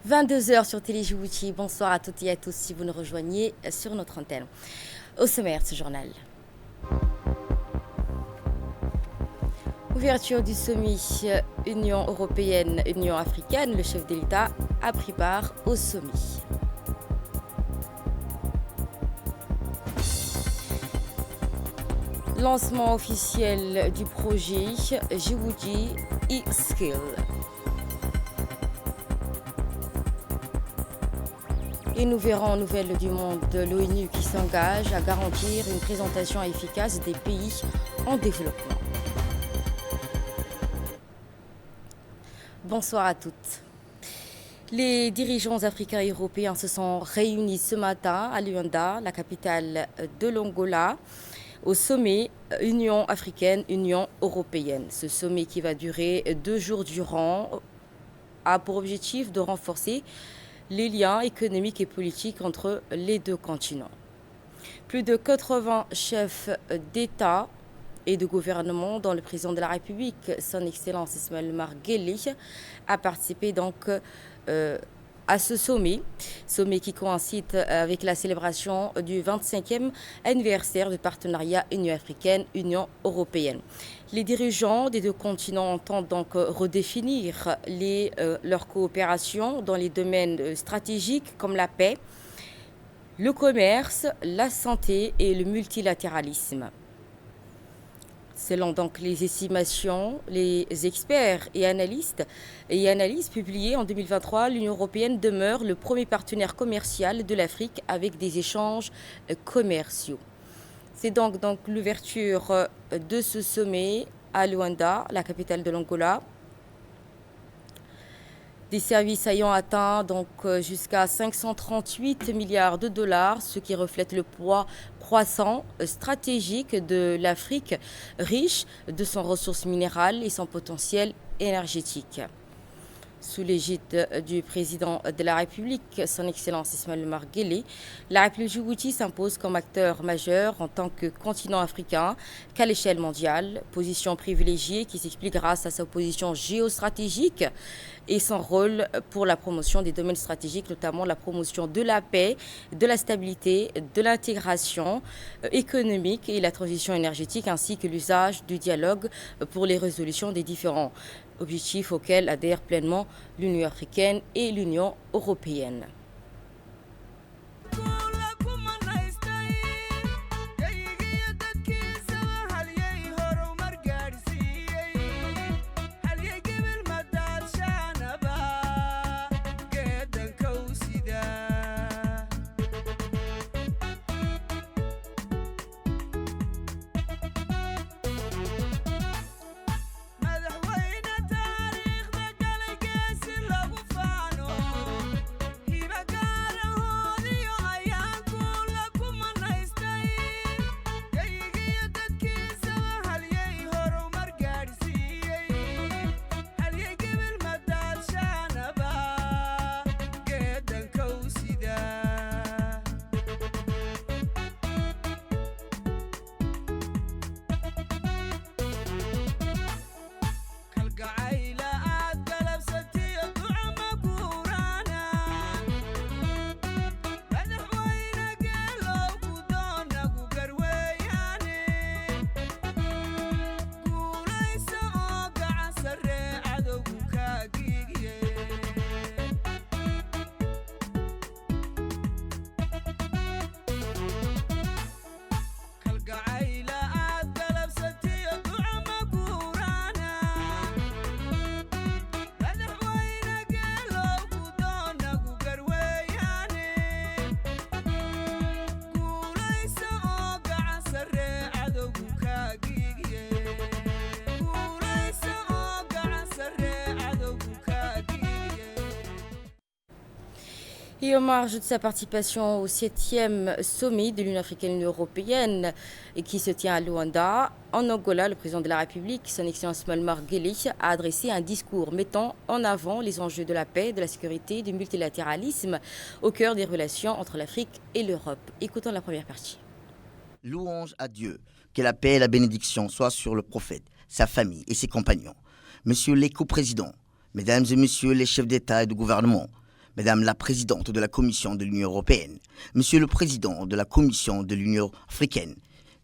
22 heures sur Télé Djibouti. Bonsoir à toutes et à tous si vous nous rejoignez sur notre antenne. Au sommaire de ce journal. Ouverture du sommet Union européenne-Union africaine. Le chef de l'État a pris part au sommet. Lancement officiel du projet Djibouti e-Skill. Et nous verrons nouvelles du monde de l'ONU qui s'engage à garantir une présentation efficace des pays en développement. Bonsoir à toutes. Les dirigeants africains et européens se sont réunis ce matin à Luanda, la capitale de l'Angola, au sommet Union africaine-Union européenne. Ce sommet qui va durer 2 jours durant a pour objectif de renforcer les liens économiques et politiques entre les deux continents. Plus de 80 chefs d'État et de gouvernement, dont le président de la République, son Excellence Ismaël Omar Guelleh, a participé donc à ce sommet qui coïncide avec la célébration du 25e anniversaire du partenariat Union africaine-Union européenne. Les dirigeants des deux continents entendent donc redéfinir leur coopération dans les domaines stratégiques comme la paix, le commerce, la santé et le multilatéralisme. Selon donc les estimations, les experts et analystes publiées en 2023, l'Union européenne demeure le premier partenaire commercial de l'Afrique avec des échanges commerciaux. C'est donc l'ouverture de ce sommet à Luanda, la capitale de l'Angola. Des services ayant atteint donc jusqu'à 538 milliards de dollars, ce qui reflète le poids croissant stratégique de l'Afrique, riche de son ressources minérales et son potentiel énergétique. Sous l'égide du président de la République, son Excellence Ismaël Omar Guelleh, la République Djibouti s'impose comme acteur majeur en tant que continent africain qu'à l'échelle mondiale, position privilégiée qui s'explique grâce à sa position géostratégique et son rôle pour la promotion des domaines stratégiques, notamment la promotion de la paix, de la stabilité, de l'intégration économique et la transition énergétique, ainsi que l'usage du dialogue pour les résolutions des différents objectifs auxquels adhèrent pleinement l'Union africaine et l'Union européenne. Et en marge de sa participation au 7e sommet de l'Union africaine-Union européenne qui se tient à Luanda, en Angola, le président de la République, son Excellence Ismaël Omar Guelleh, a adressé un discours mettant en avant les enjeux de la paix, de la sécurité, du multilatéralisme au cœur des relations entre l'Afrique et l'Europe. Écoutons la première partie. Louange à Dieu, que la paix et la bénédiction soient sur le prophète, sa famille et ses compagnons. Monsieur les co-présidents, mesdames et messieurs les chefs d'État et de gouvernement, Madame la Présidente de la Commission de l'Union européenne, Monsieur le Président de la Commission de l'Union africaine,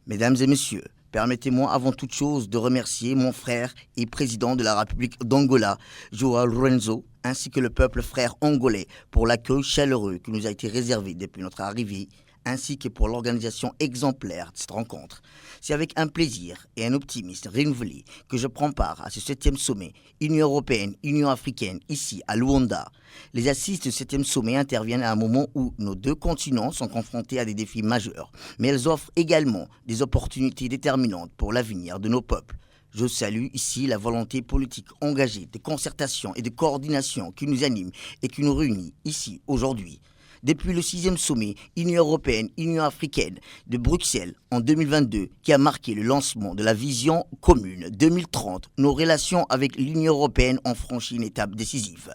Mesdames et Messieurs, permettez-moi avant toute chose de remercier mon frère et président de la République d'Angola, João Lourenço, ainsi que le peuple frère angolais pour l'accueil chaleureux qui nous a été réservé depuis notre arrivée, ainsi que pour l'organisation exemplaire de cette rencontre. C'est avec un plaisir et un optimisme renouvelé que je prends part à ce 7e sommet Union européenne, Union africaine, ici à Luanda. Les assises de ce 7e sommet interviennent à un moment où nos deux continents sont confrontés à des défis majeurs, mais elles offrent également des opportunités déterminantes pour l'avenir de nos peuples. Je salue ici la volonté politique engagée de concertation et de coordination qui nous anime et qui nous réunit ici aujourd'hui. Depuis le 6e sommet Union européenne, Union africaine de Bruxelles en 2022, qui a marqué le lancement de la vision commune 2030, nos relations avec l'Union européenne ont franchi une étape décisive.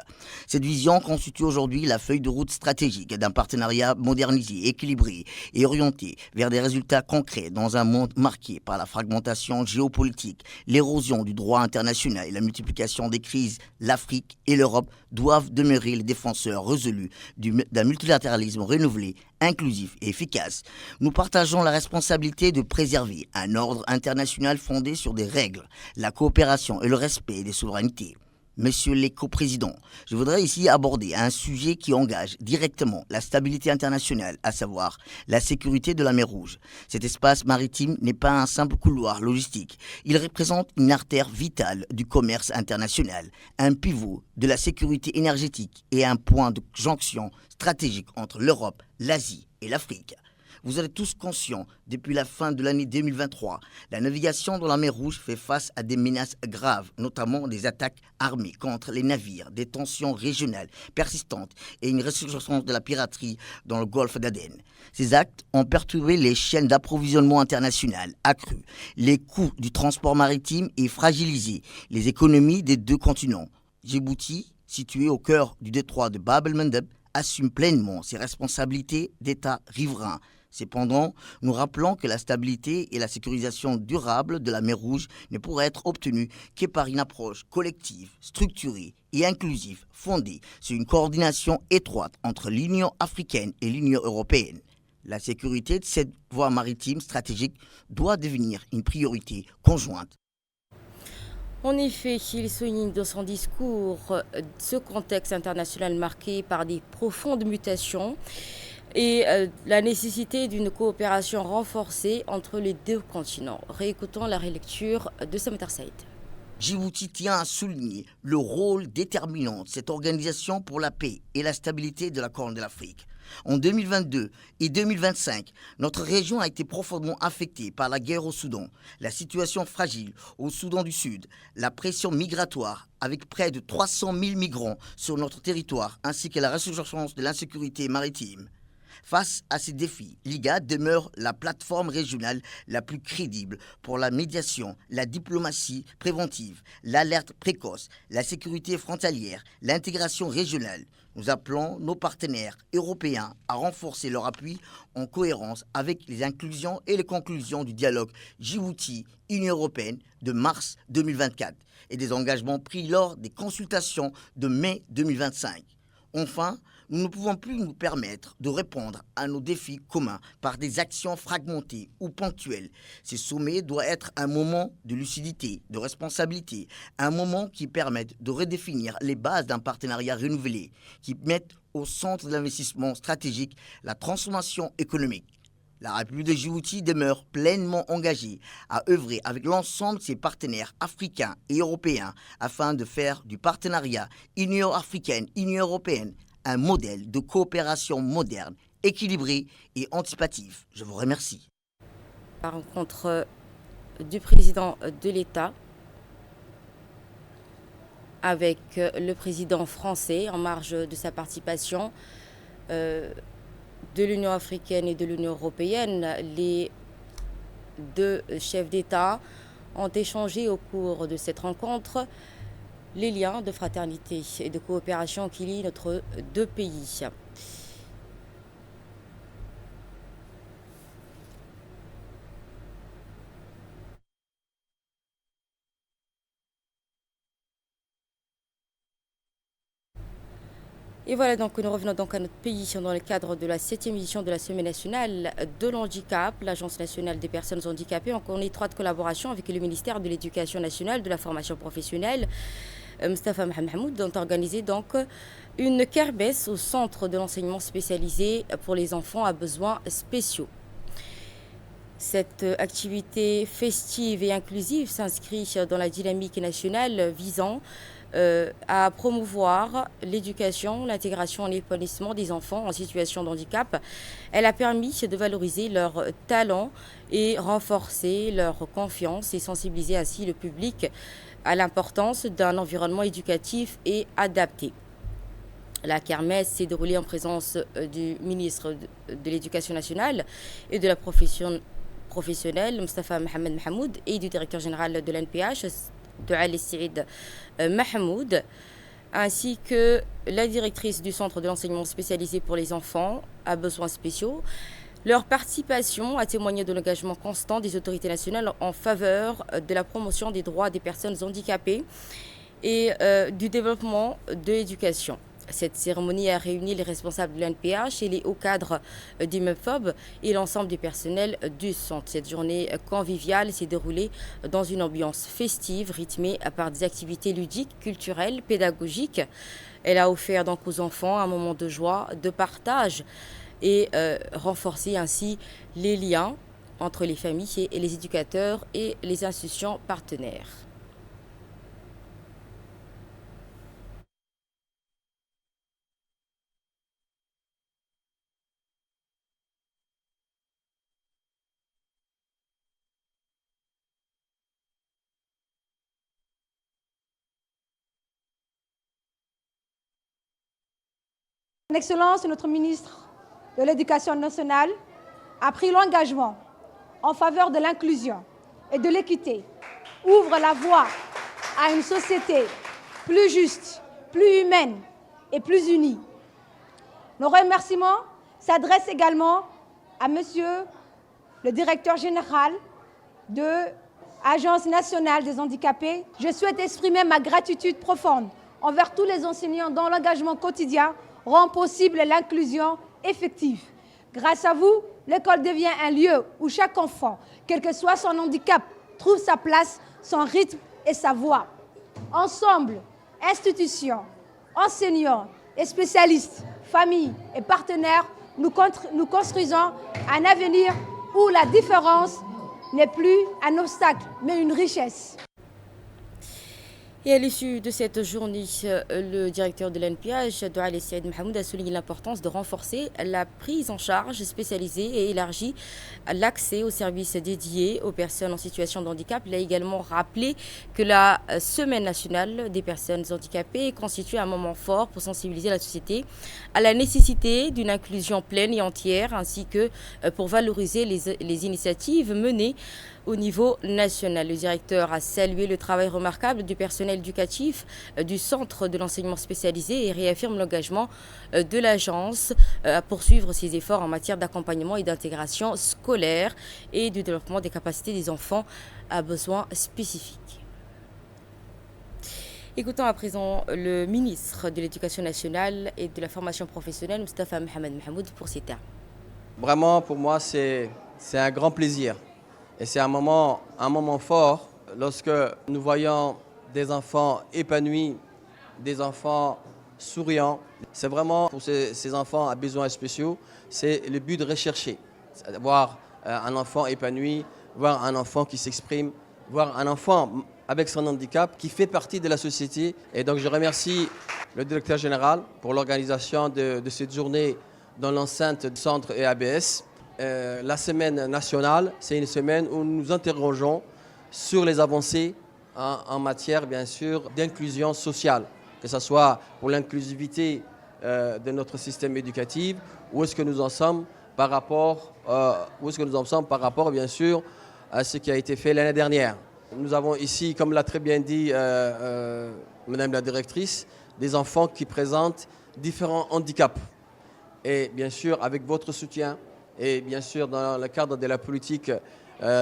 Cette vision constitue aujourd'hui la feuille de route stratégique d'un partenariat modernisé, équilibré et orienté vers des résultats concrets dans un monde marqué par la fragmentation géopolitique, l'érosion du droit international et la multiplication des crises. L'Afrique et l'Europe doivent demeurer les défenseurs résolus d'un multilatéralisme renouvelé, inclusif et efficace. Nous partageons la responsabilité de préserver un ordre international fondé sur des règles, la coopération et le respect des souverainetés. Messieurs les coprésidents, je voudrais ici aborder un sujet qui engage directement la stabilité internationale, à savoir la sécurité de la mer Rouge. Cet espace maritime n'est pas un simple couloir logistique. Il représente une artère vitale du commerce international, un pivot de la sécurité énergétique et un point de jonction stratégique entre l'Europe, l'Asie et l'Afrique. Vous êtes tous conscients, depuis la fin de l'année 2023, la navigation dans la mer Rouge fait face à des menaces graves, notamment des attaques armées contre les navires, des tensions régionales persistantes et une résurgence de la piraterie dans le golfe d'Aden. Ces actes ont perturbé les chaînes d'approvisionnement internationales, accru les coûts du transport maritime et fragilisé les économies des deux continents. Djibouti, situé au cœur du détroit de Bab el-Mandeb, assume pleinement ses responsabilités d'État riverain. Cependant, nous rappelons que la stabilité et la sécurisation durable de la mer Rouge ne pourraient être obtenues que par une approche collective, structurée et inclusive, fondée sur une coordination étroite entre l'Union africaine et l'Union européenne. La sécurité de cette voie maritime stratégique doit devenir une priorité conjointe. En effet, il souligne dans son discours ce contexte international marqué par des profondes mutations et la nécessité d'une coopération renforcée entre les deux continents. Réécoutons la relecture de Samter Saïd. Djibouti tient à souligner le rôle déterminant de cette organisation pour la paix et la stabilité de la Corne de l'Afrique. En 2022 et 2025, notre région a été profondément affectée par la guerre au Soudan, la situation fragile au Soudan du Sud, la pression migratoire avec près de 300 000 migrants sur notre territoire, ainsi que la résurgence de l'insécurité maritime. Face à ces défis, l'IGAD demeure la plateforme régionale la plus crédible pour la médiation, la diplomatie préventive, l'alerte précoce, la sécurité frontalière, l'intégration régionale. Nous appelons nos partenaires européens à renforcer leur appui en cohérence avec les inclusions et les conclusions du dialogue Djibouti-Union européenne de mars 2024 et des engagements pris lors des consultations de mai 2025. Enfin, nous ne pouvons plus nous permettre de répondre à nos défis communs par des actions fragmentées ou ponctuelles. Ce sommet doit être un moment de lucidité, de responsabilité, un moment qui permette de redéfinir les bases d'un partenariat renouvelé, qui mette au centre de l'investissement stratégique la transformation économique. La République de Djibouti demeure pleinement engagée à œuvrer avec l'ensemble de ses partenaires africains et européens afin de faire du partenariat Union africaine-Union européenne un modèle de coopération moderne, équilibré et anticipatif. Je vous remercie. La rencontre du président de l'État avec le président français en marge de sa participation de l'Union africaine et de l'Union européenne. Les deux chefs d'État ont échangé au cours de cette rencontre les liens de fraternité et de coopération qui lient notre deux pays. Et voilà, donc nous revenons donc à notre pays dans le cadre de la 7e édition de la Semaine nationale de l'handicap. L'Agence nationale des personnes handicapées, en étroite collaboration avec le ministère de l'Éducation nationale, de la formation professionnelle, Moustapha Mahmoud, ont organisé donc une kermesse au centre de l'enseignement spécialisé pour les enfants à besoins spéciaux. Cette activité festive et inclusive s'inscrit dans la dynamique nationale visant à promouvoir l'éducation, l'intégration et l'épanouissement des enfants en situation de handicap. Elle a permis de valoriser leurs talents et renforcer leur confiance et sensibiliser ainsi le public à l'importance d'un environnement éducatif et adapté. La kermesse s'est déroulée en présence du ministre de l'Éducation nationale et de la profession professionnelle, Moustapha Mohamed Mahmoud, et du directeur général de l'NPH, Douali Saïd Mahmoud, ainsi que la directrice du centre de l'enseignement spécialisé pour les enfants à besoins spéciaux. Leur participation a témoigné de l'engagement constant des autorités nationales en faveur de la promotion des droits des personnes handicapées et du développement de l'éducation. Cette cérémonie a réuni les responsables de l'NPH et les hauts cadres d'IMEFOB et l'ensemble du personnel du centre. Cette journée conviviale s'est déroulée dans une ambiance festive, rythmée par des activités ludiques, culturelles, pédagogiques. Elle a offert donc aux enfants un moment de joie, de partage et renforcé ainsi les liens entre les familles et les éducateurs et les institutions partenaires. Son Excellence, notre ministre de l'Éducation nationale a pris l'engagement en faveur de l'inclusion et de l'équité, ouvre la voie à une société plus juste, plus humaine et plus unie. Nos remerciements s'adressent également à Monsieur le directeur général de l'Agence nationale des handicapés. Je souhaite exprimer ma gratitude profonde envers tous les enseignants dont l'engagement quotidien rend possible l'inclusion effective. Grâce à vous, l'école devient un lieu où chaque enfant, quel que soit son handicap, trouve sa place, son rythme et sa voix. Ensemble, institutions, enseignants et spécialistes, familles et partenaires, nous construisons un avenir où la différence n'est plus un obstacle, mais une richesse. Et à l'issue de cette journée, le directeur de l'NPH, Douali Saïd Mahmoud, a souligné l'importance de renforcer la prise en charge spécialisée et élargie l'accès aux services dédiés aux personnes en situation de handicap. Il a également rappelé que la Semaine nationale des personnes handicapées constitue un moment fort pour sensibiliser la société à la nécessité d'une inclusion pleine et entière, ainsi que pour valoriser les initiatives menées au niveau national. Le directeur a salué le travail remarquable du personnel éducatif du centre de l'enseignement spécialisé et réaffirme l'engagement de l'agence à poursuivre ses efforts en matière d'accompagnement et d'intégration scolaire et du développement des capacités des enfants à besoins spécifiques. Écoutons à présent le ministre de l'Éducation nationale et de la formation professionnelle, Moustapha Mohamed Mahmoud, pour ces termes. Vraiment, pour moi, c'est un grand plaisir. Et c'est un moment fort lorsque nous voyons des enfants épanouis, des enfants souriants. C'est vraiment pour ces enfants à besoins spéciaux, c'est le but de rechercher. C'est voir un enfant épanoui, voir un enfant qui s'exprime, voir un enfant avec son handicap qui fait partie de la société. Et donc je remercie le directeur général pour l'organisation de cette journée dans l'enceinte du centre EABS. La semaine nationale, c'est une semaine où nous nous interrogeons sur les avancées en matière, bien sûr, d'inclusion sociale, que ce soit pour l'inclusivité de notre système éducatif, où est-ce que nous en sommes par rapport, bien sûr, à ce qui a été fait l'année dernière. Nous avons ici, comme l'a très bien dit Madame la directrice, des enfants qui présentent différents handicaps. Et bien sûr, avec votre soutien, et bien sûr dans le cadre de la politique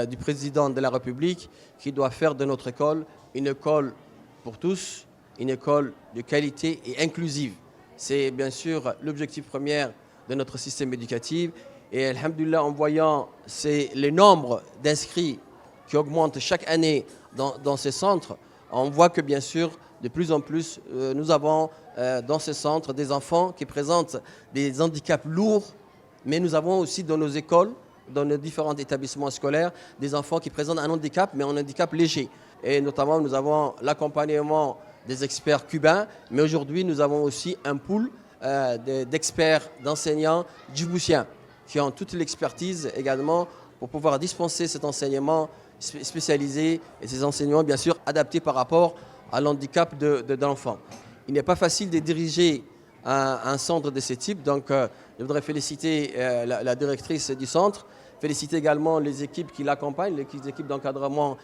du président de la République qui doit faire de notre école une école pour tous, une école de qualité et inclusive. c'est bien sûr l'objectif premier de notre système éducatif. Et alhamdoulilah, en voyant les nombres d'inscrits qui augmentent chaque année dans ces centres, on voit que bien sûr, de plus en plus, nous avons dans ces centres des enfants qui présentent des handicaps lourds, mais nous avons aussi dans nos écoles, dans nos différents établissements scolaires, des enfants qui présentent un handicap, mais un handicap léger. Et notamment, nous avons l'accompagnement des experts cubains, mais aujourd'hui, nous avons aussi un pool d'experts, d'enseignants djiboutiens qui ont toute l'expertise également pour pouvoir dispenser cet enseignement spécialisé et ces enseignements, bien sûr, adaptés par rapport à l'handicap de l'enfant. Il n'est pas facile de diriger un centre de ce type, donc je voudrais féliciter la directrice du centre, féliciter également les équipes qui l'accompagnent, les équipes d'encadrement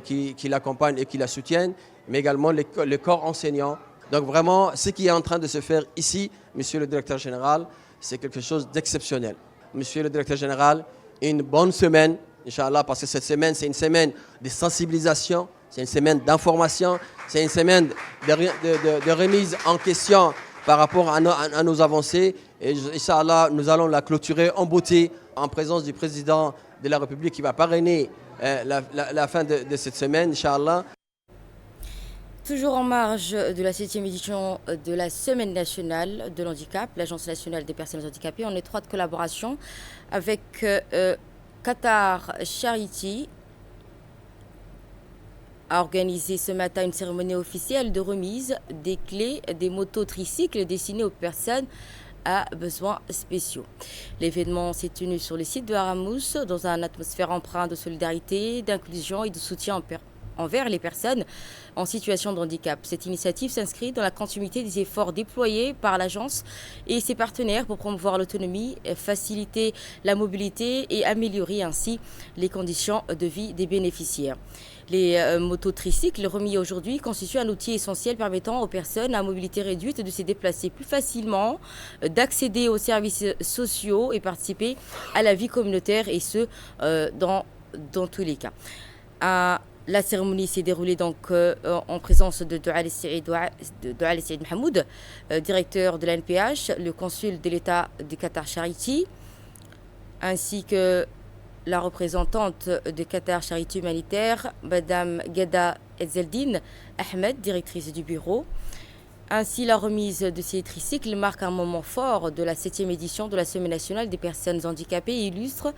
qui l'accompagnent et qui la soutiennent, mais également les corps enseignants. Donc vraiment, ce qui est en train de se faire ici, Monsieur le Directeur Général, c'est quelque chose d'exceptionnel. Monsieur le Directeur Général, une bonne semaine, Inch'Allah, parce que cette semaine, c'est une semaine de sensibilisation, c'est une semaine d'information, c'est une semaine de remise en question par rapport à nos avancées. Et Inch'Allah, nous allons la clôturer en beauté, en présence du Président de la République qui va parrainer la fin de cette semaine, Inch'Allah. Toujours en marge de la 7e édition de la Semaine nationale de l'handicap, l'Agence nationale des personnes handicapées, en étroite collaboration avec Qatar Charity, a organisé ce matin une cérémonie officielle de remise des clés des motos tricycles destinées aux personnes à besoins spéciaux. L'événement s'est tenu sur le site de Haramous dans une atmosphère empreinte de solidarité, d'inclusion et de soutien envers les personnes en situation de handicap. Cette initiative s'inscrit dans la continuité des efforts déployés par l'agence et ses partenaires pour promouvoir l'autonomie, faciliter la mobilité et améliorer ainsi les conditions de vie des bénéficiaires. Les mototricycles remis aujourd'hui constituent un outil essentiel permettant aux personnes à mobilité réduite de se déplacer plus facilement, d'accéder aux services sociaux et participer à la vie communautaire, et ce, dans tous les cas. La cérémonie s'est déroulée donc en présence de Ali Saïd Mahmoud, directeur de l'ANPH, le consul de l'État du Qatar Charity, ainsi que la représentante de Qatar Charity Humanitaire, Madame Ghada Ezzeldine Ahmed, directrice du bureau. Ainsi, la remise de ces tricycles marque un moment fort de la 7e édition de la Semaine nationale des personnes handicapées et illustre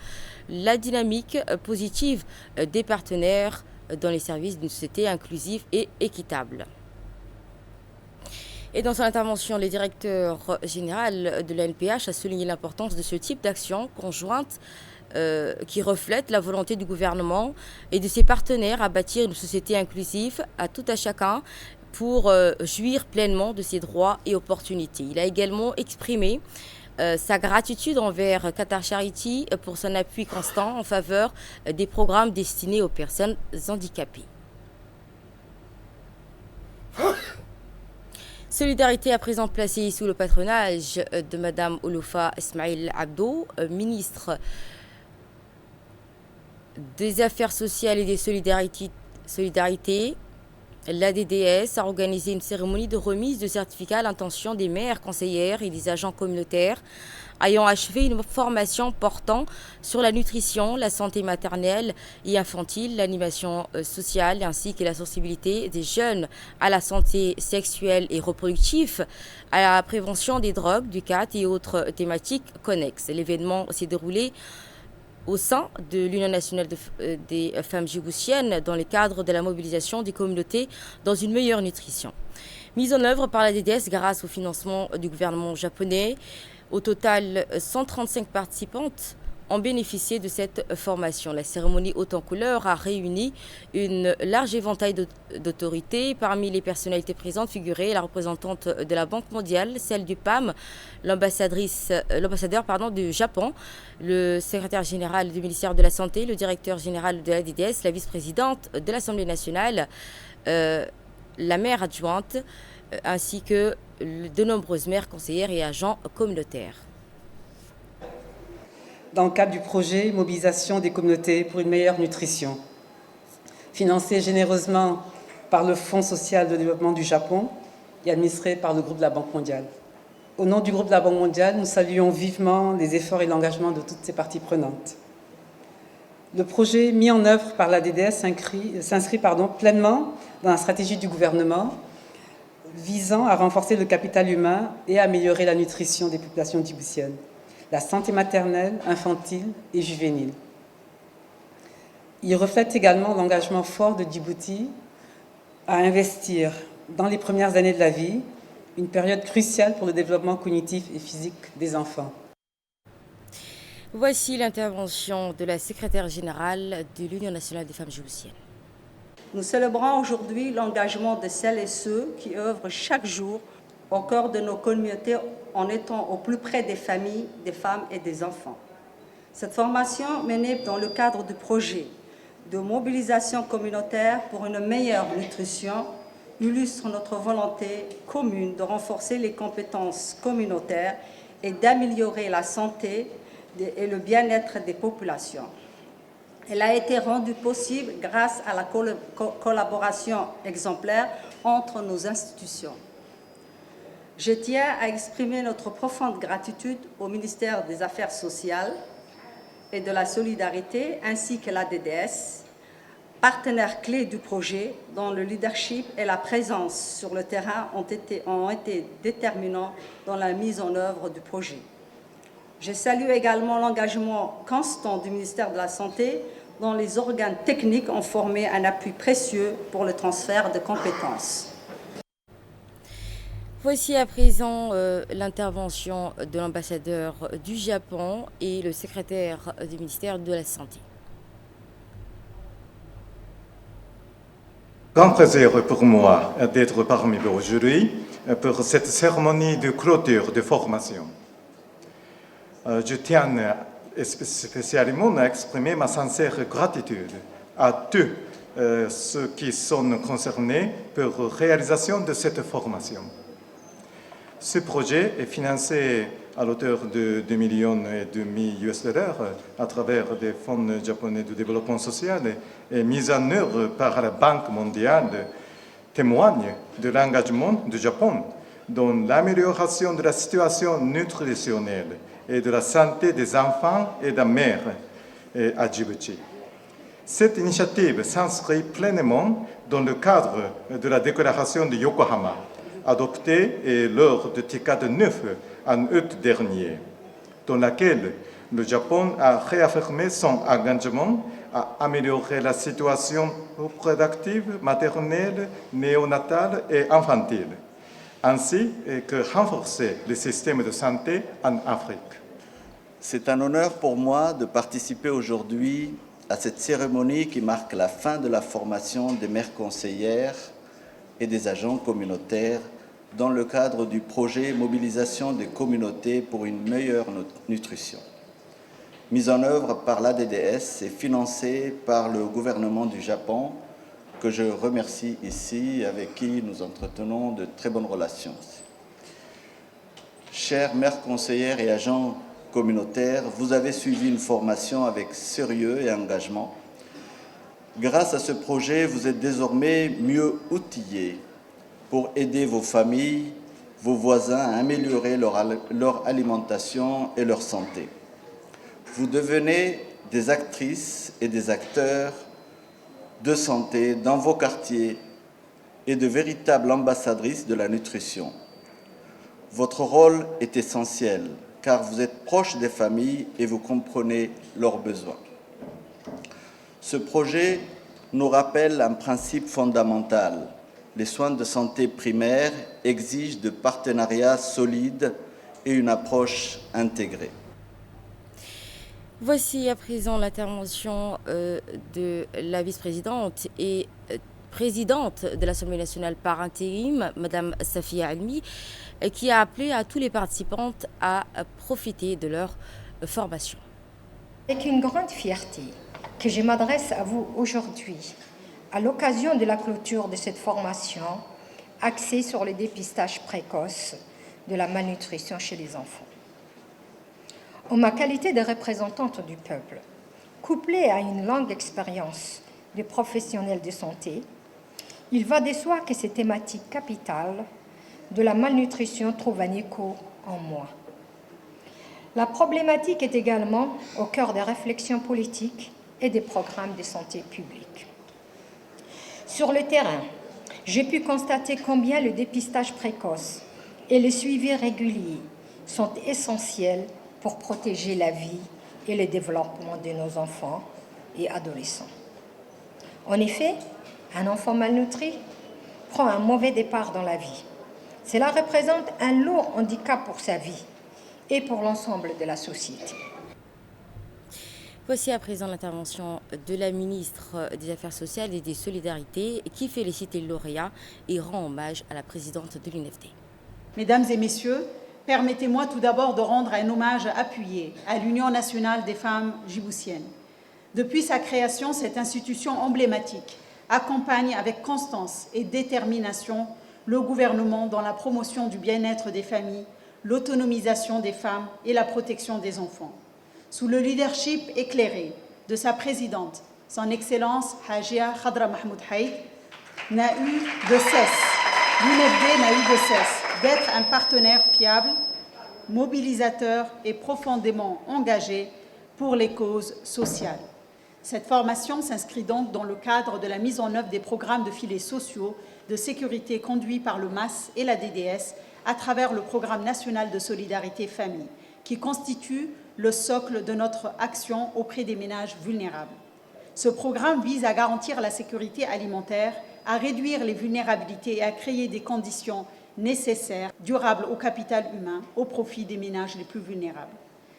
la dynamique positive des partenaires dans les services d'une société inclusive et équitable. Et dans son intervention, le directeur général de l'ANPH a souligné l'importance de ce type d'action conjointe qui reflète la volonté du gouvernement et de ses partenaires à bâtir une société inclusive à tout à chacun pour jouir pleinement de ses droits et opportunités. Il a également exprimé sa gratitude envers Qatar Charity pour son appui constant en faveur des programmes destinés aux personnes handicapées. Solidarité à présent placée sous le patronage de Mme Olofa Ismail Abdo, ministre des Affaires sociales et des solidarités. L'ADDS a organisé une cérémonie de remise de certificats à l'intention des maires, conseillères et des agents communautaires ayant achevé une formation portant sur la nutrition, la santé maternelle et infantile, l'animation sociale ainsi que la sensibilité des jeunes à la santé sexuelle et reproductive, à la prévention des drogues, du CAT et autres thématiques connexes. L'événement s'est déroulé au sein de l'Union nationale des femmes djiboutiennes dans le cadre de la mobilisation des communautés dans une meilleure nutrition. Mise en œuvre par la DDS grâce au financement du gouvernement japonais, au total 135 participantes ont bénéficié de cette formation. La cérémonie haute en couleur a réuni une large éventail d'autorités. Parmi les personnalités présentes figuraient la représentante de la Banque mondiale, celle du PAM, l'ambassadeur du Japon, le secrétaire général du ministère de la Santé, le directeur général de la DDS, la vice-présidente de l'Assemblée nationale, la maire adjointe, ainsi que de nombreuses maires, conseillères et agents communautaires. Dans le cadre du projet Mobilisation des communautés pour une meilleure nutrition, financé généreusement par le Fonds social de développement du Japon et administré par le groupe de la Banque mondiale. Au nom du groupe de la Banque mondiale, nous saluons vivement les efforts et l'engagement de toutes ces parties prenantes. Le projet mis en œuvre par la DDS s'inscrit pleinement dans la stratégie du gouvernement visant à renforcer le capital humain et à améliorer la nutrition des populations djiboutiennes, la santé maternelle, infantile et juvénile. Il reflète également l'engagement fort de Djibouti à investir dans les premières années de la vie, une période cruciale pour le développement cognitif et physique des enfants. Voici l'intervention de la secrétaire générale de l'Union nationale des femmes djiboutiennes. Nous célébrons aujourd'hui l'engagement de celles et ceux qui œuvrent chaque jour au cœur de nos communautés en étant au plus près des familles, des femmes et des enfants. Cette formation menée dans le cadre du projet de mobilisation communautaire pour une meilleure nutrition illustre notre volonté commune de renforcer les compétences communautaires et d'améliorer la santé et le bien-être des populations. Elle a été rendue possible grâce à la collaboration exemplaire entre nos institutions. Je tiens à exprimer notre profonde gratitude au ministère des Affaires sociales et de la Solidarité ainsi que la DDS, partenaires clés du projet dont le leadership et la présence sur le terrain ont été déterminants dans la mise en œuvre du projet. Je salue également l'engagement constant du ministère de la Santé dont les organes techniques ont formé un appui précieux pour le transfert de compétences. Voici à présent l'intervention de l'ambassadeur du Japon et le secrétaire du ministère de la Santé. Grand plaisir pour moi d'être parmi vous aujourd'hui pour cette cérémonie de clôture de formation. Je tiens spécialement à exprimer ma sincère gratitude à tous ceux qui sont concernés pour la réalisation de cette formation. Ce projet est financé à l'auteur de 2,5 millions US$ à travers des fonds japonais de développement social et mis en œuvre par la Banque mondiale, témoigne de l'engagement du Japon dans l'amélioration de la situation nutritionnelle et de la santé des enfants et des mères à Djibouti. Cette initiative s'inscrit pleinement dans le cadre de la déclaration de Yokohama, adoptée lors du TICAD 9 en août dernier, dans laquelle le Japon a réaffirmé son engagement à améliorer la situation reproductive, maternelle, néonatale et infantile, ainsi que renforcer le système de santé en Afrique. C'est un honneur pour moi de participer aujourd'hui à cette cérémonie qui marque la fin de la formation des mères conseillères et des agents communautaires dans le cadre du projet Mobilisation des communautés pour une meilleure nutrition, mis en œuvre par l'ADDS et financé par le gouvernement du Japon, que je remercie ici, avec qui nous entretenons de très bonnes relations. Chères mères conseillères et agents communautaires, vous avez suivi une formation avec sérieux et engagement. Grâce à ce projet, vous êtes désormais mieux outillés pour aider vos familles, vos voisins à améliorer leur alimentation et leur santé. Vous devenez des actrices et des acteurs de santé dans vos quartiers et de véritables ambassadrices de la nutrition. Votre rôle est essentiel car vous êtes proche des familles et vous comprenez leurs besoins. Ce projet nous rappelle un principe fondamental. Les soins de santé primaires exigent de partenariats solides et une approche intégrée. Voici à présent l'intervention de la vice-présidente et présidente de l'Assemblée nationale par intérim, Mme Safia Almi, qui a appelé à tous les participants à profiter de leur formation. Avec une grande fierté que je m'adresse à vous aujourd'hui, à l'occasion de la clôture de cette formation axée sur le dépistage précoce de la malnutrition chez les enfants. En ma qualité de représentante du peuple, couplée à une longue expérience de professionnels de santé, il va de soi que ces thématiques capitales de la malnutrition trouvent un écho en moins. La problématique est également au cœur des réflexions politiques et des programmes de santé publique. Sur le terrain, j'ai pu constater combien le dépistage précoce et le suivi régulier sont essentiels pour protéger la vie et le développement de nos enfants et adolescents. En effet, un enfant malnutri prend un mauvais départ dans la vie. Cela représente un lourd handicap pour sa vie et pour l'ensemble de la société. Voici à présent l'intervention de la ministre des Affaires sociales et des Solidarités qui félicite les lauréats et rend hommage à la présidente de l'UNFD. Mesdames et messieurs, permettez-moi tout d'abord de rendre un hommage appuyé à l'Union nationale des femmes djiboutiennes. Depuis sa création, cette institution emblématique accompagne avec constance et détermination le gouvernement dans la promotion du bien-être des familles, l'autonomisation des femmes et la protection des enfants. Sous le leadership éclairé de sa présidente, son Excellence Hajia Khadra Mahmoud Haït, l'UNFD n'a eu de cesse d'être un partenaire fiable, mobilisateur et profondément engagé pour les causes sociales. Cette formation s'inscrit donc dans le cadre de la mise en œuvre des programmes de filets sociaux de sécurité conduits par le MAS et la DDS à travers le Programme national de solidarité famille, qui constitue le socle de notre action auprès des ménages vulnérables. Ce programme vise à garantir la sécurité alimentaire, à réduire les vulnérabilités et à créer des conditions nécessaires, durables au capital humain, au profit des ménages les plus vulnérables.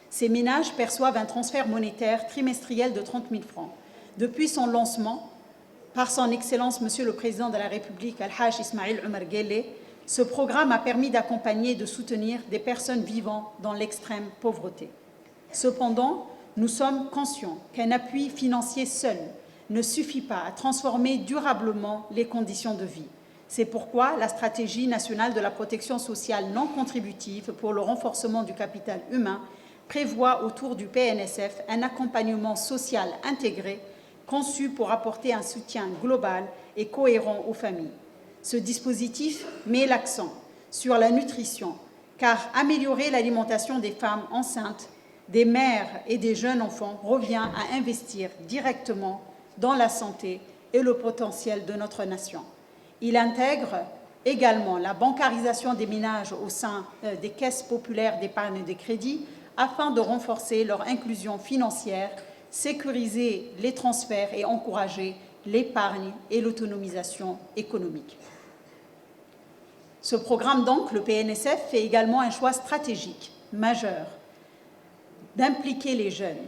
Ces ménages perçoivent un transfert monétaire trimestriel de 30 000 francs. Depuis son lancement, par son Excellence Monsieur le Président de la République, Al-Hajj Ismaïl Omar Guelleh, ce programme a permis d'accompagner et de soutenir des personnes vivant dans l'extrême pauvreté. Cependant, nous sommes conscients qu'un appui financier seul ne suffit pas à transformer durablement les conditions de vie. C'est pourquoi la stratégie nationale de la protection sociale non contributive pour le renforcement du capital humain prévoit autour du PNSF un accompagnement social intégré conçu pour apporter un soutien global et cohérent aux familles. Ce dispositif met l'accent sur la nutrition, car améliorer l'alimentation des femmes enceintes, des mères et des jeunes enfants revient à investir directement dans la santé et le potentiel de notre nation. Il intègre également la bancarisation des ménages au sein des caisses populaires d'épargne et de crédit afin de renforcer leur inclusion financière, sécuriser les transferts et encourager l'épargne et l'autonomisation économique. Ce programme, donc, le PNSF, fait également un choix stratégique majeur d'impliquer les jeunes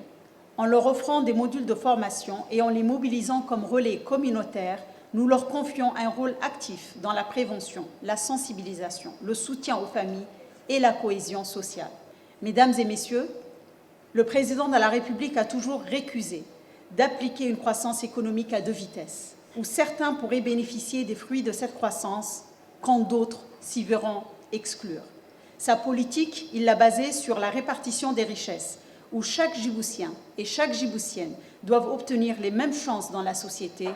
en leur offrant des modules de formation et en les mobilisant comme relais communautaires. Nous leur confions un rôle actif dans la prévention, la sensibilisation, le soutien aux familles et la cohésion sociale. Mesdames et messieurs, le président de la République a toujours récusé d'appliquer une croissance économique à deux vitesses, où certains pourraient bénéficier des fruits de cette croissance, quand d'autres s'y verront exclure. Sa politique, il l'a basée sur la répartition des richesses, où chaque Djiboutien et chaque Djiboutienne doivent obtenir les mêmes chances dans la société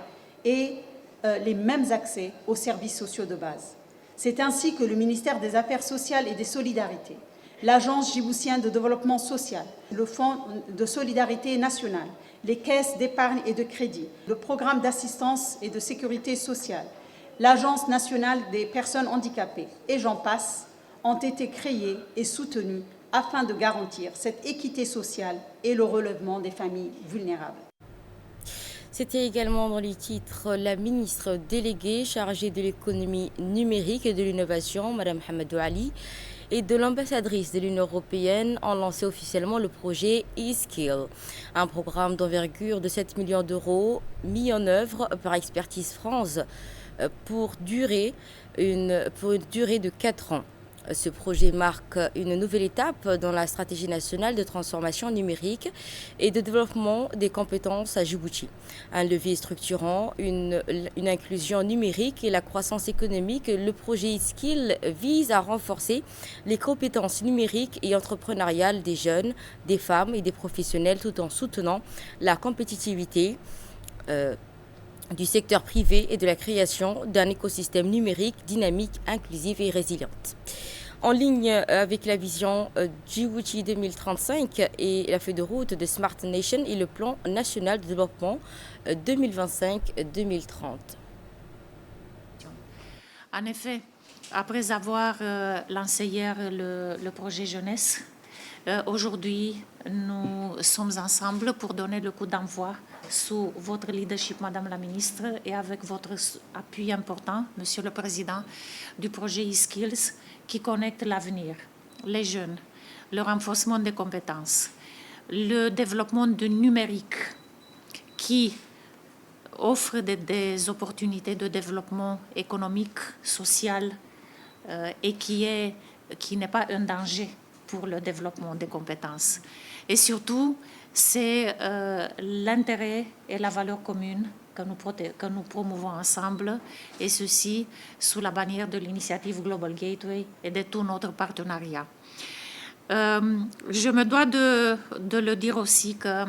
et les mêmes accès aux services sociaux de base. C'est ainsi que le ministère des Affaires sociales et des Solidarités, l'Agence djiboutienne de développement social, le Fonds de solidarité nationale, les caisses d'épargne et de crédit, le programme d'assistance et de sécurité sociale, l'Agence nationale des personnes handicapées, et j'en passe, ont été créés et soutenus afin de garantir cette équité sociale et le relèvement des familles vulnérables. C'était également dans les titres la ministre déléguée chargée de l'économie numérique et de l'innovation, Mme Hamadou Ali, et de l'ambassadrice de l'Union européenne ont lancé officiellement le projet eSkill, un programme d'envergure de 7 millions d'euros mis en œuvre par Expertise France pour une durée de 4 ans. Ce projet marque une nouvelle étape dans la stratégie nationale de transformation numérique et de développement des compétences à Djibouti. Un levier structurant, une inclusion numérique et la croissance économique, le projet eSkill vise à renforcer les compétences numériques et entrepreneuriales des jeunes, des femmes et des professionnels tout en soutenant la compétitivité du secteur privé et de la création d'un écosystème numérique dynamique, inclusif et résilient. En ligne avec la vision Djibouti 2035 et la feuille de route de Smart Nation et le plan national de développement 2025-2030. En effet, après avoir lancé hier le projet jeunesse, aujourd'hui, nous sommes ensemble pour donner le coup d'envoi sous votre leadership, Madame la Ministre, et avec votre appui important, Monsieur le Président, du projet e-Skills qui connecte l'avenir, les jeunes, le renforcement des compétences, le développement du numérique qui offre des opportunités de développement économique, social et qui n'est pas un danger pour le développement des compétences. Et surtout, c'est l'intérêt et la valeur commune que nous promouvons ensemble, et ceci sous la bannière de l'initiative Global Gateway et de tout notre partenariat. Je me dois de le dire aussi que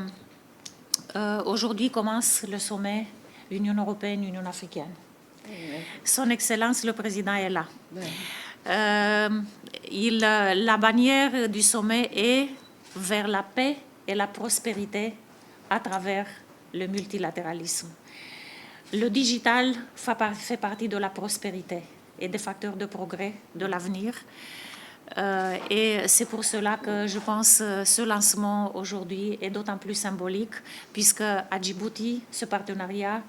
aujourd'hui commence le sommet Union européenne-Union africaine. Son Excellence le Président est là. La bannière du sommet est vers la paix et la prospérité à travers le multilatéralisme. Le digital fait partie de la prospérité et des facteurs de progrès de l'avenir. Et c'est pour cela que je pense que ce lancement aujourd'hui est d'autant plus symbolique, puisque à Djibouti, ce partenariat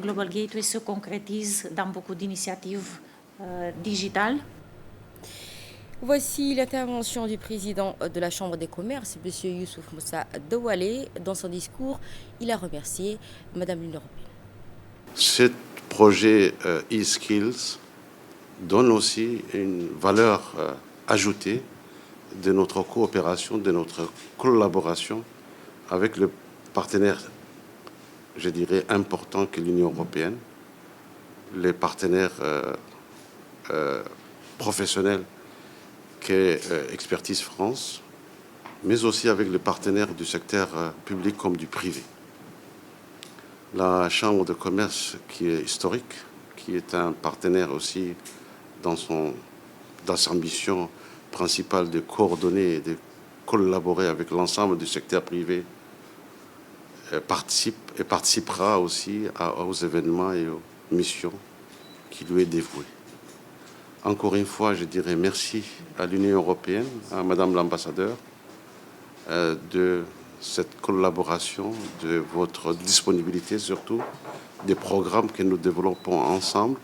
Global Gateway se concrétise dans beaucoup d'initiatives digitales. Voici l'intervention du président de la Chambre des commerces, M. Youssouf Moussa Doualé. Dans son discours, il a remercié Madame l'Union européenne. Ce projet e-Skills donne aussi une valeur ajoutée de notre coopération, de notre collaboration avec le partenaire, je dirais, important que l'Union européenne, les partenaires professionnels qu'est Expertise France, mais aussi avec les partenaires du secteur public comme du privé. La Chambre de commerce, qui est historique, qui est un partenaire aussi dans sa mission principale de coordonner et de collaborer avec l'ensemble du secteur privé, participera aussi aux événements et aux missions qui lui est dévouées. Encore une fois, je dirais merci à l'Union européenne, à Madame l'ambassadeur, de cette collaboration, de votre disponibilité surtout, des programmes que nous développons ensemble.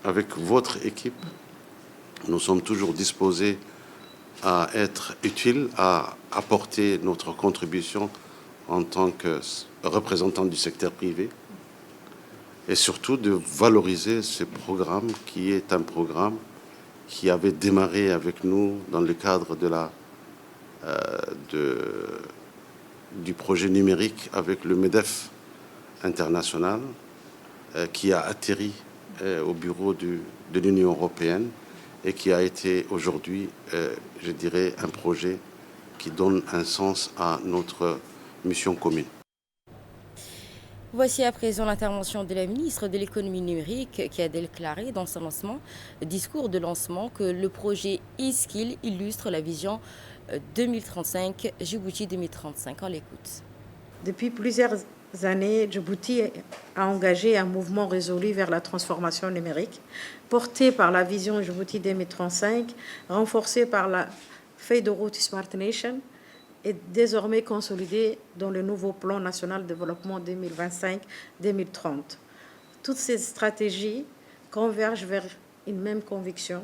Avec votre équipe, nous sommes toujours disposés à être utiles, à apporter notre contribution en tant que représentants du secteur privé, et surtout de valoriser ce programme qui est un programme qui avait démarré avec nous dans le cadre du projet numérique avec le MEDEF international, qui a atterri au bureau de l'Union européenne et qui a été aujourd'hui, je dirais, un projet qui donne un sens à notre mission commune. Voici à présent l'intervention de la ministre de l'économie numérique qui a déclaré dans son discours de lancement que le projet e-Skill illustre la vision 2035, Djibouti 2035. On l'écoute. Depuis plusieurs années, Djibouti a engagé un mouvement résolu vers la transformation numérique, porté par la vision Djibouti 2035, renforcée par la feuille de route Smart Nation, est désormais consolidée dans le nouveau plan national de développement 2025-2030. Toutes ces stratégies convergent vers une même conviction.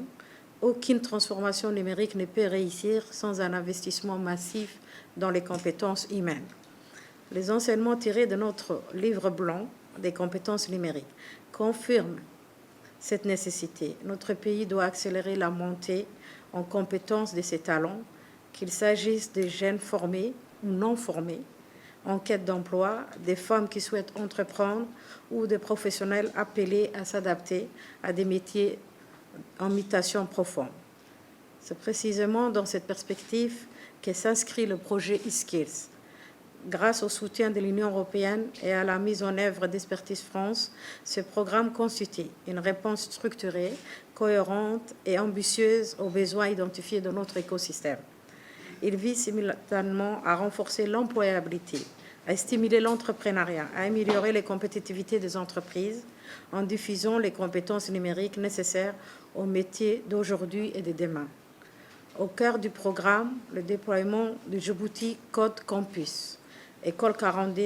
Aucune transformation numérique ne peut réussir sans un investissement massif dans les compétences humaines. Les enseignements tirés de notre livre blanc des compétences numériques confirment cette nécessité. Notre pays doit accélérer la montée en compétences de ses talents, qu'il s'agisse de jeunes formés ou non formés, en quête d'emploi, des femmes qui souhaitent entreprendre ou des professionnels appelés à s'adapter à des métiers en mutation profonde. C'est précisément dans cette perspective que s'inscrit le projet e-Skills. Grâce au soutien de l'Union européenne et à la mise en œuvre d'Expertise France, ce programme constitue une réponse structurée, cohérente et ambitieuse aux besoins identifiés dans notre écosystème. Il vise simultanément à renforcer l'employabilité, à stimuler l'entrepreneuriat, à améliorer les compétitivités des entreprises en diffusant les compétences numériques nécessaires aux métiers d'aujourd'hui et de demain. Au cœur du programme, le déploiement du Djibouti Code Campus. École 42,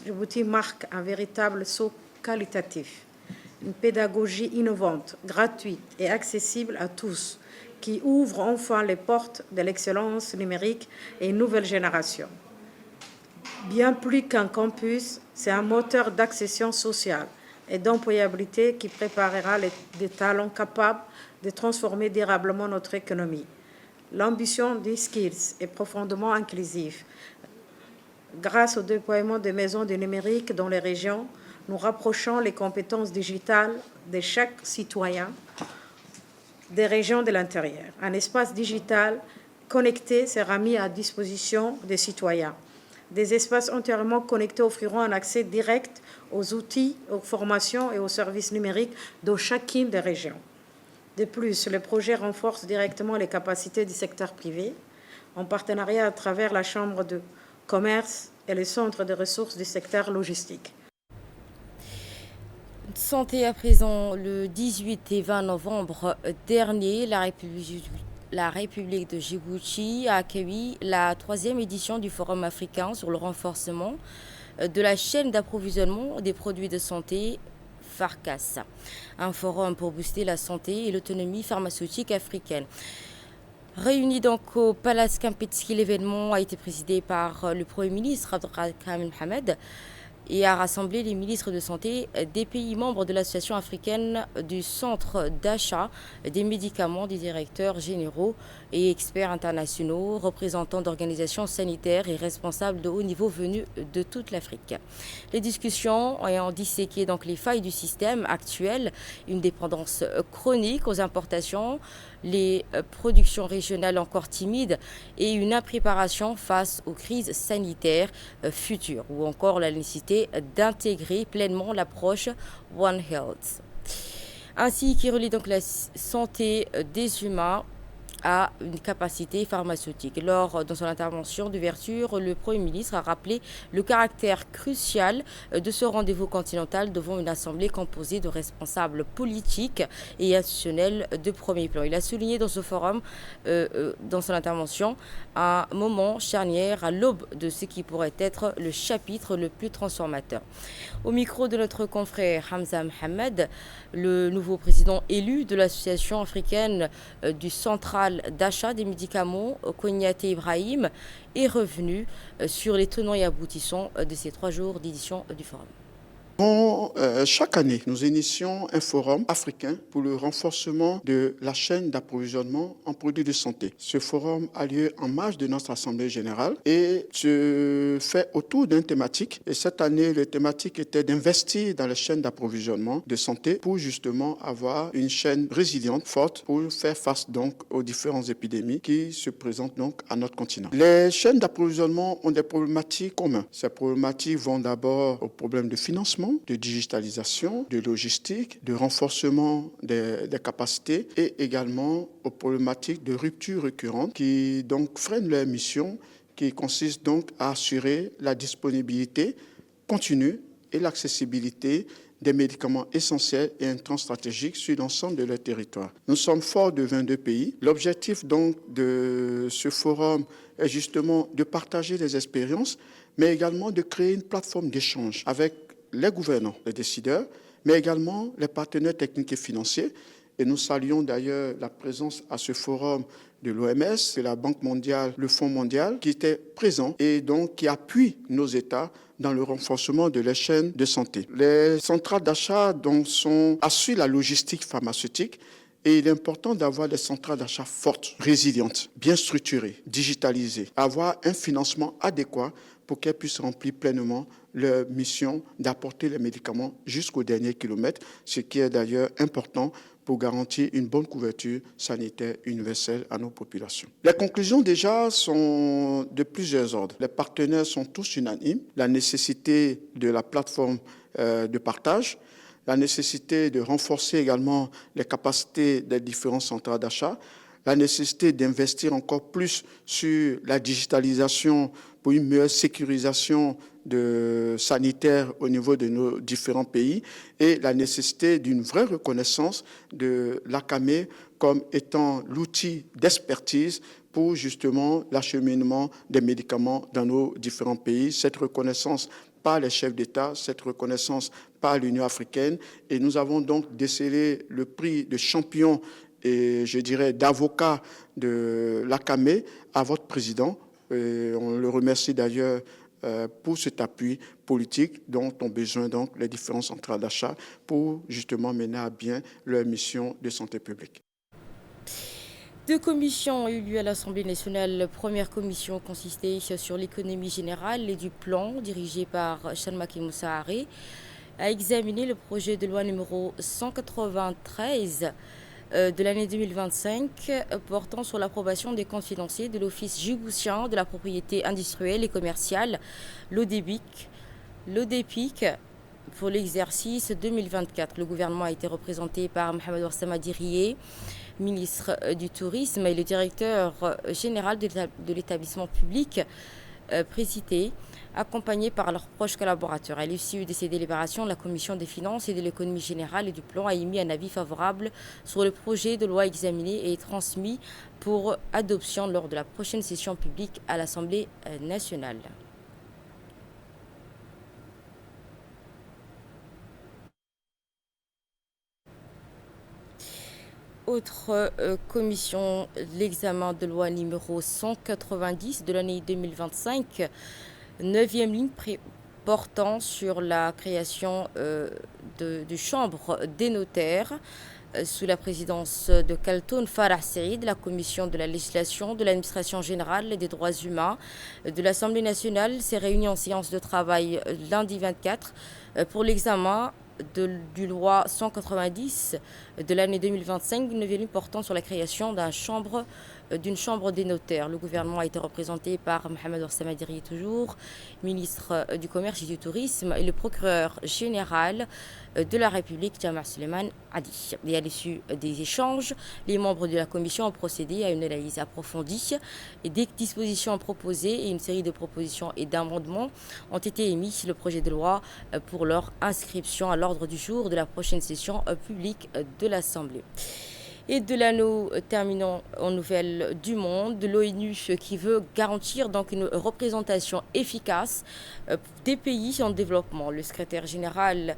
Djibouti marque un véritable saut qualitatif, une pédagogie innovante, gratuite et accessible à tous, qui ouvre enfin les portes de l'excellence numérique et une nouvelle génération. Bien plus qu'un campus, c'est un moteur d'accession sociale et d'employabilité qui préparera des talents capables de transformer durablement notre économie. L'ambition des skills est profondément inclusive. Grâce au déploiement des maisons du numérique dans les régions, nous rapprochons les compétences digitales de chaque citoyen des régions de l'intérieur. Un espace digital connecté sera mis à disposition des citoyens. Des espaces entièrement connectés offriront un accès direct aux outils, aux formations et aux services numériques dans chacune des régions. De plus, le projet renforce directement les capacités du secteur privé, en partenariat à travers la Chambre de commerce et les centres de ressources du secteur logistique. Santé à présent, le 18 et 20 novembre dernier, la République de Djibouti a accueilli la 3e édition du Forum africain sur le renforcement de la chaîne d'approvisionnement des produits de santé FARCAS, un forum pour booster la santé et l'autonomie pharmaceutique africaine. Réuni donc au Palace Kempinski, l'événement a été présidé par le Premier ministre Abdelrahman Mohamed et a rassemblé les ministres de santé des pays membres de l'Association africaine du Centre d'achat des médicaments, des directeurs généraux et experts internationaux, représentants d'organisations sanitaires et responsables de haut niveau venus de toute l'Afrique. Les discussions ayant disséqué donc les failles du système actuel, une dépendance chronique aux importations, les productions régionales encore timides et une impréparation face aux crises sanitaires futures, ou encore la nécessité d'intégrer pleinement l'approche One Health, ainsi qui relie donc la santé des humains à une capacité pharmaceutique. Dans son intervention d'ouverture, le Premier ministre a rappelé le caractère crucial de ce rendez-vous continental devant une assemblée composée de responsables politiques et institutionnels de premier plan. Il a souligné dans ce forum, dans son intervention, un moment charnière à l'aube de ce qui pourrait être le chapitre le plus transformateur. Au micro de notre confrère Hamza Mohamed, le nouveau président élu de l'Association africaine du Central d'achat des médicaments, Koniaté Ibrahim, est revenu sur les tenants et aboutissants de ces 3 jours d'édition du forum. Chaque année, nous initions un forum africain pour le renforcement de la chaîne d'approvisionnement en produits de santé. Ce forum a lieu en marge de notre Assemblée générale et se fait autour d'une thématique. Et cette année, la thématique était d'investir dans les chaînes d'approvisionnement de santé pour justement avoir une chaîne résiliente, forte, pour faire face donc aux différentes épidémies qui se présentent donc à notre continent. Les chaînes d'approvisionnement ont des problématiques communes. Ces problématiques vont d'abord aux problèmes de financement, de digitalisation, de logistique, de renforcement des capacités et également aux problématiques de rupture récurrente qui donc freinent leur mission, qui consiste donc à assurer la disponibilité continue et l'accessibilité des médicaments essentiels et intrants stratégiques sur l'ensemble de leur territoire. Nous sommes forts de 22 pays. L'objectif donc de ce forum est justement de partager les expériences, mais également de créer une plateforme d'échange avec les gouvernants, les décideurs, mais également les partenaires techniques et financiers. Et nous saluons d'ailleurs la présence à ce forum de l'OMS, de la Banque mondiale, le Fonds mondial, qui était présent et donc qui appuie nos États dans le renforcement de les chaînes de santé. Les centrales d'achat assurent la logistique pharmaceutique et il est important d'avoir des centrales d'achat fortes, résilientes, bien structurées, digitalisées, avoir un financement adéquat pour qu'elles puissent remplir pleinement leur mission d'apporter les médicaments jusqu'au dernier kilomètre, ce qui est d'ailleurs important pour garantir une bonne couverture sanitaire universelle à nos populations. Les conclusions déjà sont de plusieurs ordres. Les partenaires sont tous unanimes. La nécessité de la plateforme de partage, la nécessité de renforcer également les capacités des différents centres d'achat, la nécessité d'investir encore plus sur la digitalisation pour une meilleure sécurisation sanitaire au niveau de nos différents pays et la nécessité d'une vraie reconnaissance de l'ACAME comme étant l'outil d'expertise pour justement l'acheminement des médicaments dans nos différents pays. Cette reconnaissance par les chefs d'État, cette reconnaissance par l'Union africaine. Et nous avons donc décelé le prix de champion et je dirais d'avocat de l'ACAME à votre président. Et on le remercie d'ailleurs pour cet appui politique dont ont besoin donc les différentes centrales d'achat pour justement mener à bien leur mission de santé publique. 2 commissions ont eu lieu à l'Assemblée nationale. La première commission consistait sur l'économie générale et du plan, dirigée par Shalmaki Moussahari, a examiné le projet de loi numéro 193 de l'année 2025 portant sur l'approbation des comptes financiers de l'Office djiboutien de la propriété industrielle et commerciale, l'ODEPIC, pour l'exercice 2024. Le gouvernement a été représenté par Mohamed Ouassama Dirié, ministre du Tourisme, et le directeur général de l'établissement public précité, accompagnés par leurs proches collaborateurs. À l'issue de ces délibérations, la Commission des finances et de l'économie générale et du plan a émis un avis favorable sur le projet de loi examiné et transmis pour adoption lors de la prochaine session publique à l'Assemblée nationale. Autre commission, l'examen de loi numéro 190 de l'année 2025, 9e ligne portant sur la création de chambre des notaires sous la présidence de Kaltoun Farah Saïd. La commission de la législation, de l'administration générale et des droits humains de l'Assemblée nationale s'est réunie en séance de travail lundi 24 pour l'examen du loi 190 de l'année 2025, une nouvelle portant sur la création d'une chambre des notaires. Le gouvernement a été représenté par Mohamed Ouassama Dirié, toujours ministre du Commerce et du Tourisme, et le procureur général de la République, Jamal Suleiman Adi. Et à l'issue des échanges, les membres de la commission ont procédé à une analyse approfondie et des dispositions proposées et une série de propositions et d'amendements ont été émis sur le projet de loi pour leur inscription à l'ordre du jour de la prochaine session publique de l'Assemblée. Et de là, nous terminons en nouvelles du monde, de l'ONU qui veut garantir donc une représentation efficace des pays en développement. Le secrétaire général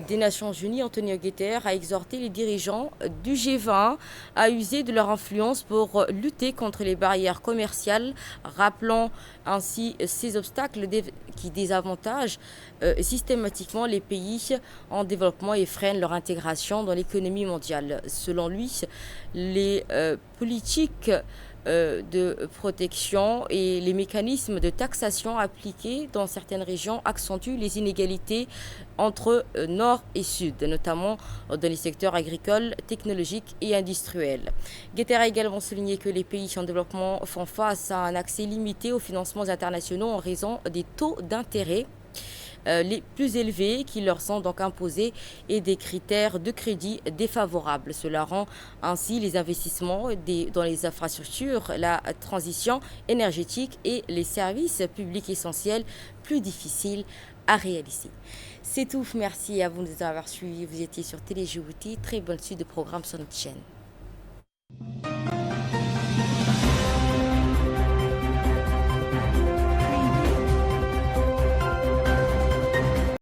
des Nations Unies, Antonio Guterres, a exhorté les dirigeants du G20 à user de leur influence pour lutter contre les barrières commerciales, rappelant ainsi ces obstacles qui désavantagent systématiquement les pays en développement et freinent leur intégration dans l'économie mondiale. Selon lui, les politiques de protection et les mécanismes de taxation appliqués dans certaines régions accentuent les inégalités entre nord et sud, notamment dans les secteurs agricoles, technologiques et industriels. Guterres a également souligné que les pays en développement font face à un accès limité aux financements internationaux en raison des taux d'intérêt les plus élevés qui leur sont donc imposés et des critères de crédit défavorables. Cela rend ainsi les investissements dans les infrastructures, la transition énergétique et les services publics essentiels plus difficiles à réaliser. C'est tout, merci à vous de nous avoir suivis. Vous étiez sur Télé Djibouti. Très bonne suite de programme sur notre chaîne.